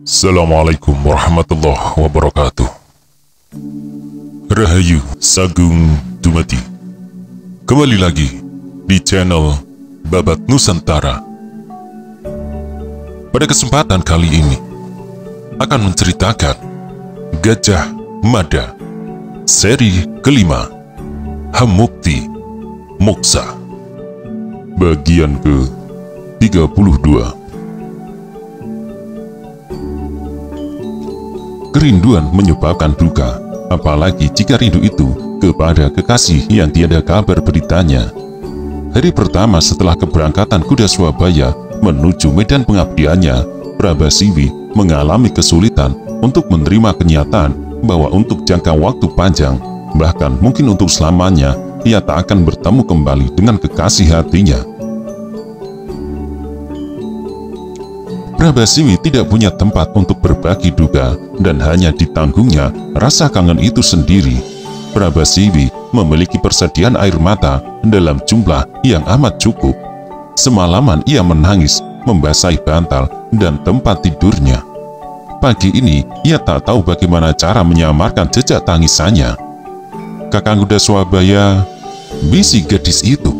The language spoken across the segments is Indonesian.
Assalamualaikum warahmatullahi wabarakatuh. Rahayu Sagung Dumadi. Kembali lagi di channel Babat Nusantara. Pada kesempatan kali ini akan menceritakan Gajah Mada seri kelima, Hamukti Moksa, bagian ke-32. Kerinduan menyebabkan duka, apalagi jika rindu itu kepada kekasih yang tiada kabar beritanya. Hari pertama setelah keberangkatan kuda Swabaya menuju medan pengabdiannya, Prabasiwi mengalami kesulitan untuk menerima kenyataan bahwa untuk jangka waktu panjang, bahkan mungkin untuk selamanya, ia tak akan bertemu kembali dengan kekasih hatinya. Prabasiwi tidak punya tempat untuk berbagi duka dan hanya ditanggungnya rasa kangen itu sendiri. Prabasiwi memiliki persediaan air mata dalam jumlah yang amat cukup. Semalaman ia menangis, membasahi bantal dan tempat tidurnya. Pagi ini ia tak tahu bagaimana cara menyamarkan jejak tangisannya. "Kakang kuda Swabaya," bisik gadis itu.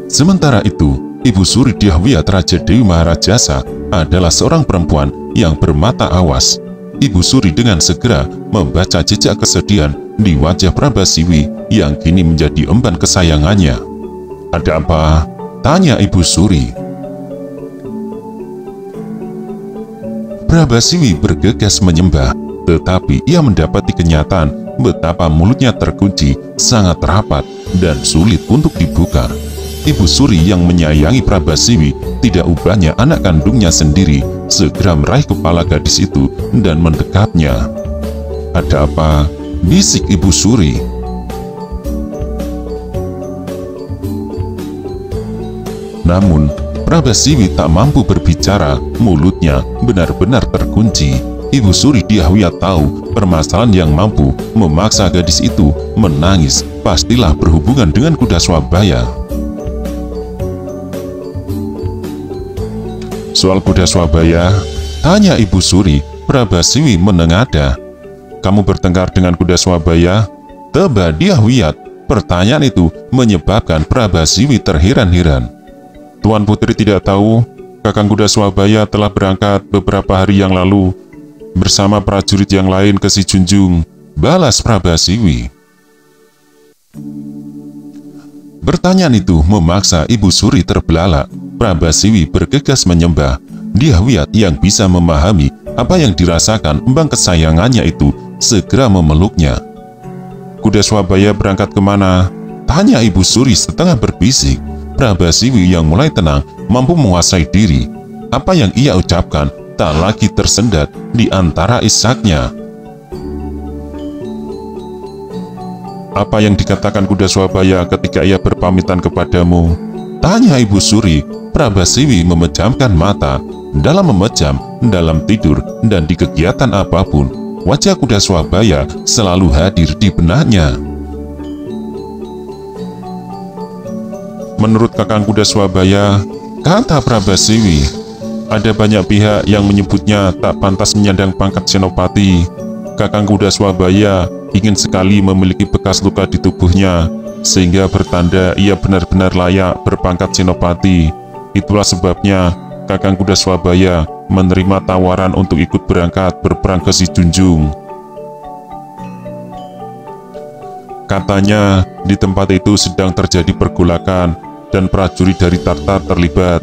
Sementara itu, Ibu Suri Dyahwiyat Raja Dewi Maharajasa adalah seorang perempuan yang bermata awas. Ibu Suri dengan segera membaca jejak kesedihan di wajah Prabasiwi yang kini menjadi emban kesayangannya. "Ada apa?" tanya Ibu Suri. Prabasiwi bergegas menyembah, tetapi ia mendapati kenyataan betapa mulutnya terkunci sangat rapat dan sulit untuk dibuka. Ibu Suri yang menyayangi Prabasiwi tidak ubahnya anak kandungnya sendiri, segera meraih kepala gadis itu dan mendekapnya. "Ada apa?" bisik Ibu Suri. Namun, Prabasiwi tak mampu berbicara, mulutnya benar-benar terkunci. Ibu Suri Dyahwiyat tahu permasalahan yang mampu memaksa gadis itu menangis pastilah berhubungan dengan kuda Swabaya. "Soal kuda Swabaya?" tanya Ibu Suri. Prabasiwi menengada. "Kamu bertengkar dengan kuda Swabaya?" tebak Dyahwiyat. Pertanyaan itu menyebabkan Prabasiwi terheran-heran. "Tuan Putri tidak tahu, Kakang kuda Swabaya telah berangkat beberapa hari yang lalu bersama prajurit yang lain ke Si Junjung," balas Prabasiwi. Pertanyaan itu memaksa Ibu Suri terbelalak. Prabasiwi bergegas menyembah. Dyahwiyat yang bisa memahami apa yang dirasakan embang kesayangannya itu segera memeluknya. "Kuda Swabaya berangkat kemana?" tanya Ibu Suri setengah berbisik. Prabasiwi yang mulai tenang mampu menguasai diri. Apa yang ia ucapkan tak lagi tersendat di antara isaknya. "Apa yang dikatakan kuda Swabaya ketika ia berpamitan kepadamu?" tanya Ibu Suri. Prabasiwi memejamkan mata. Dalam memejam, dalam tidur, dan di kegiatan apapun, wajah kuda Swabaya selalu hadir di benaknya. "Menurut Kakang kuda Swabaya," kata Prabasiwi, "ada banyak pihak yang menyebutnya tak pantas menyandang pangkat senopati. Kakang kuda Swabaya ingin sekali memiliki bekas luka di tubuhnya, sehingga bertanda ia benar-benar layak berpangkat senopati. Itulah sebabnya Kakang kuda Swabaya menerima tawaran untuk ikut berangkat berperang ke Si Junjung. Katanya di tempat itu sedang terjadi pergolakan dan prajurit dari Tartar terlibat.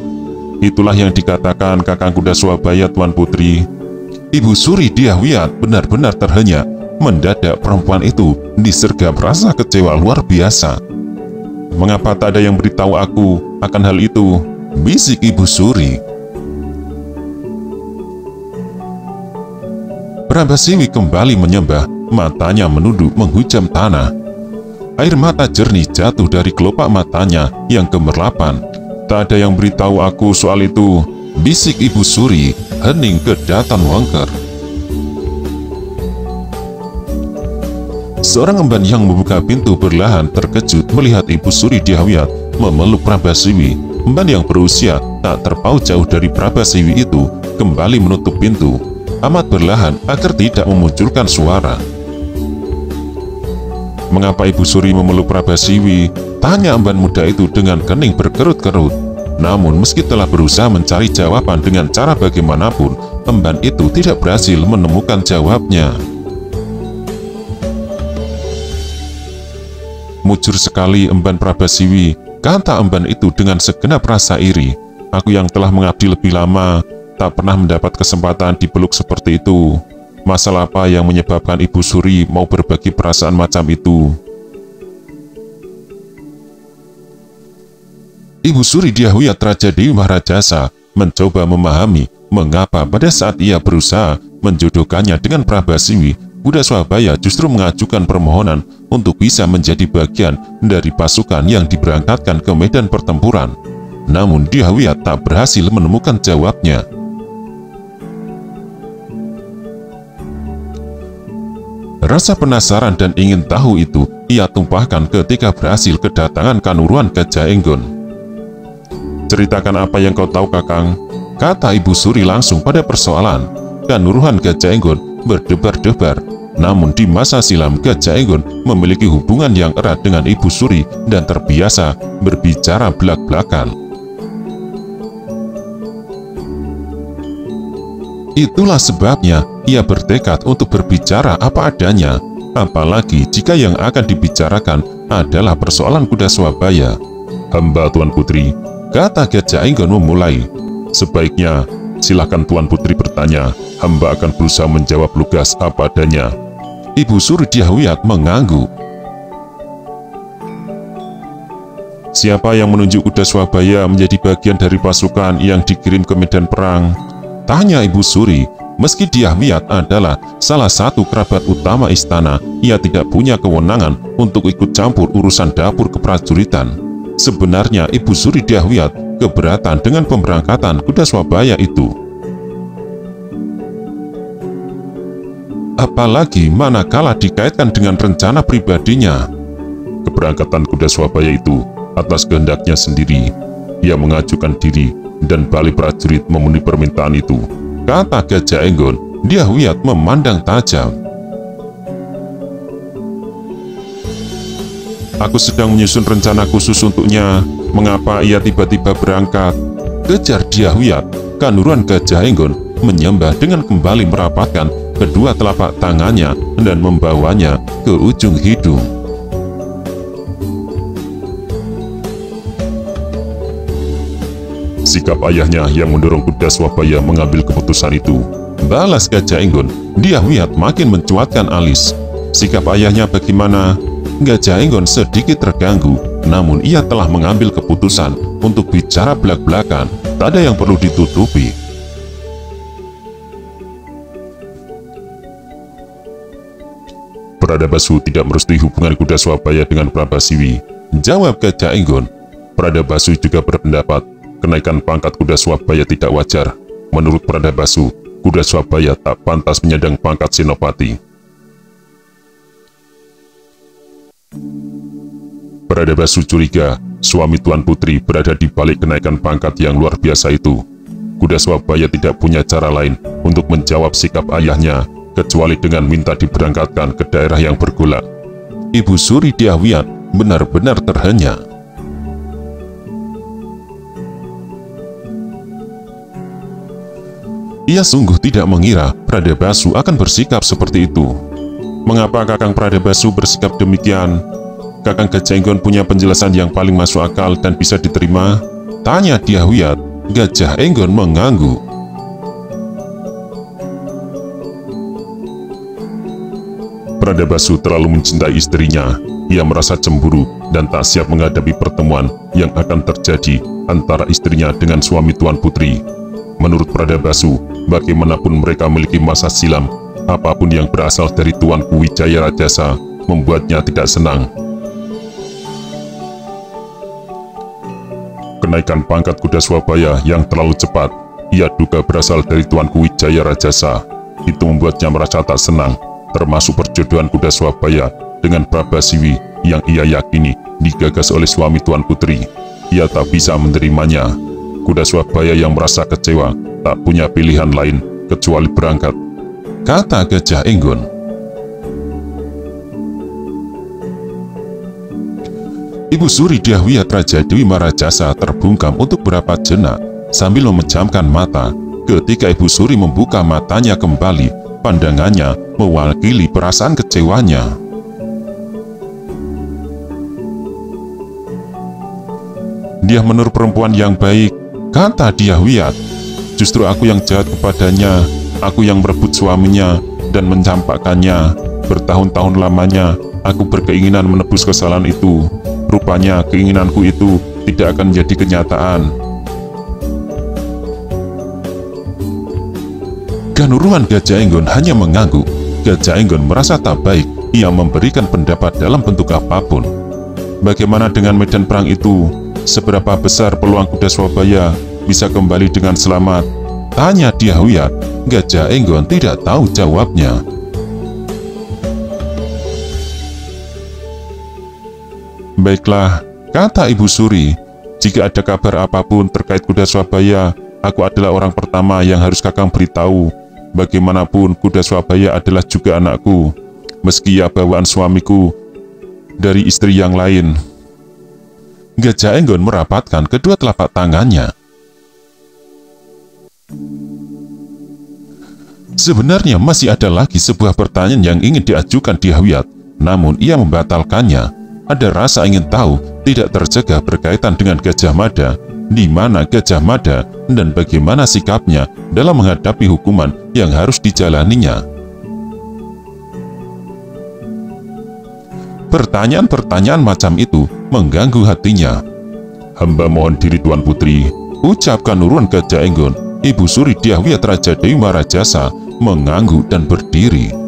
Itulah yang dikatakan Kakang kuda Swabaya, Tuan Putri." Ibu Suri Dyahwiyat benar-benar terhenyak. Mendadak perempuan itu disergap rasa kecewa luar biasa. "Mengapa tak ada yang beritahu aku akan hal itu?" bisik Ibu Suri. Prabasiwi kembali menyembah, matanya menunduk menghujam tanah. Air mata jernih jatuh dari kelopak matanya yang gemerlapan. "Tak ada yang beritahu aku soal itu," bisik Ibu Suri, hening kedaton wengker. Seorang emban yang membuka pintu perlahan terkejut melihat Ibu Suri Dyahwiyat memeluk Prabasiwi. Emban yang berusia tak terpaut jauh dari Prabasiwi itu kembali menutup pintu, amat perlahan agar tidak memunculkan suara. "Mengapa Ibu Suri memeluk Prabasiwi?" tanya emban muda itu dengan kening berkerut-kerut. Namun meski telah berusaha mencari jawaban dengan cara bagaimanapun, emban itu tidak berhasil menemukan jawabnya. "Mujur sekali emban Prabasiwi," kata emban itu dengan segenap rasa iri. "Aku yang telah mengabdi lebih lama, tak pernah mendapat kesempatan dipeluk seperti itu. Masalah apa yang menyebabkan Ibu Suri mau berbagi perasaan macam itu?" Ibu Suri Dyahwiyat Raja Dewi Maharajasa mencoba memahami mengapa pada saat ia berusaha menjodohkannya dengan Prabasiwi, Kuda Swabaya justru mengajukan permohonan untuk bisa menjadi bagian dari pasukan yang diberangkatkan ke medan pertempuran. Namun Dyahwiyat tak berhasil menemukan jawabnya. Rasa penasaran dan ingin tahu itu ia tumpahkan ketika berhasil kedatangan Kanuruhan Gajah Enggon. "Ceritakan apa yang kau tahu, Kakang," kata Ibu Suri langsung pada persoalan. Kanuruhan Gajah Enggon berdebar-debar. Namun di masa silam Gajah Enggon memiliki hubungan yang erat dengan Ibu Suri dan terbiasa berbicara belak-belakan. Itulah sebabnya ia bertekad untuk berbicara apa adanya, apalagi jika yang akan dibicarakan adalah persoalan Kuda Swabaya. "Hamba Tuan Putri," kata Gajah Enggon memulai. "Sebaiknya silakan Tuan Putri bertanya, hamba akan berusaha menjawab lugas apa adanya." Ibu Suri Dyahwiyat mengangguk. "Siapa yang menunjuk Kuda Swabaya menjadi bagian dari pasukan yang dikirim ke medan perang?" tanya Ibu Suri. Meski Dyahwiyat adalah salah satu kerabat utama istana, ia tidak punya kewenangan untuk ikut campur urusan dapur keprajuritan. Sebenarnya Ibu Suri Dyahwiyat keberatan dengan pemberangkatan Kuda Swabaya itu. Apalagi manakala dikaitkan dengan rencana pribadinya. Keberangkatan Kuda Swabaya itu atas kehendaknya sendiri. Ia mengajukan diri dan bali prajurit memenuhi permintaan itu, kata Gajah Enggon. Dyahwiyat memandang tajam. "Aku sedang menyusun rencana khusus untuknya. Mengapa ia tiba-tiba berangkat?" kejar Dyahwiyat. Kanuruhan Gajah Enggon menyembah dengan kembali merapatkan kedua telapak tangannya dan membawanya ke ujung hidung. "Sikap ayahnya yang mendorong Kuda Swabaya mengambil keputusan itu," balas Gajah Enggon. Dyahwiyat makin mencuatkan alis. "Sikap ayahnya bagaimana?" Gajah Enggon sedikit terganggu, namun ia telah mengambil keputusan untuk bicara belak-belakan. Tak ada yang perlu ditutupi. "Pradabasu tidak merestui hubungan Kuda Swabaya dengan Prabasiwi," jawab Gajah Enggon. "Pradabasu juga berpendapat kenaikan pangkat Kuda Swabaya tidak wajar. Menurut Pradabasu, Kuda Swabaya tak pantas menyandang pangkat Senopati." Pradabasu curiga suami Tuan Putri berada di balik kenaikan pangkat yang luar biasa itu. Kuda Swabaya tidak punya cara lain untuk menjawab sikap ayahnya kecuali dengan minta diberangkatkan ke daerah yang bergolak. Ibu Suri Dyahwiyat benar-benar terhenyak. Ia sungguh tidak mengira Pradabasu akan bersikap seperti itu. "Mengapa Kakang Pradabasu bersikap demikian? Kakang Gajah Enggon punya penjelasan yang paling masuk akal dan bisa diterima?" tanya Dyahwiyat. Gajah Enggon mengangguk. "Pradabasu terlalu mencintai istrinya. Ia merasa cemburu dan tak siap menghadapi pertemuan yang akan terjadi antara istrinya dengan suami Tuan Putri. Menurut Pradabasu, bagaimanapun mereka memiliki masa silam, apapun yang berasal dari Tuanku Wijaya Rajasa membuatnya tidak senang. Kenaikan pangkat Kuda Swabaya yang terlalu cepat, ia duga berasal dari Tuanku Wijaya Rajasa. Itu membuatnya merasa tak senang, termasuk perjodohan Kuda Swabaya dengan Prabasiwi yang ia yakini digagas oleh suami Tuan Putri. Ia tak bisa menerimanya. Kuda Swabaya yang merasa kecewa tak punya pilihan lain kecuali berangkat, kata Gajah Enggon. Ibu Suri Dyahwiyat Raja Dewi Marajasa terbungkam untuk berapa jenak sambil memejamkan mata. Ketika Ibu Suri membuka matanya kembali, pandangannya mewakili perasaan kecewanya. Dia menurut perempuan yang baik, kata Dyahwiyat. Justru aku yang jahat kepadanya, aku yang merebut suaminya dan mencampakkannya. Bertahun-tahun lamanya, aku berkeinginan menebus kesalahan itu. Rupanya keinginanku itu tidak akan menjadi kenyataan. Kanuruhan Gajah Enggon hanya mengangguk. Gajah Enggon merasa tak baik ia memberikan pendapat dalam bentuk apapun. Bagaimana dengan medan perang itu? Seberapa besar peluang kuda Swabaya bisa kembali dengan selamat? Tanya Dyahwiyat. Gajah Enggon tidak tahu jawabnya. Baiklah, kata Ibu Suri. Jika ada kabar apapun terkait kuda Swabaya, aku adalah orang pertama yang harus Kakang beritahu. Bagaimanapun kuda Swabaya adalah juga anakku, meski ia bawaan suamiku dari istri yang lain. Gajah Enggon merapatkan kedua telapak tangannya. Sebenarnya masih ada lagi sebuah pertanyaan yang ingin diajukan Dyahwiyat, namun ia membatalkannya. Ada rasa ingin tahu tidak tercegah berkaitan dengan Gajah Mada. Di mana Gajah Mada dan bagaimana sikapnya dalam menghadapi hukuman yang harus dijalaninya. Pertanyaan-pertanyaan macam itu mengganggu hatinya. Hamba mohon diri Tuan Putri, ucapkan Nurun Gajah Enggon. Ibu Suri Dyahwiyat Raja Dewi Marajasa mengangguk dan berdiri.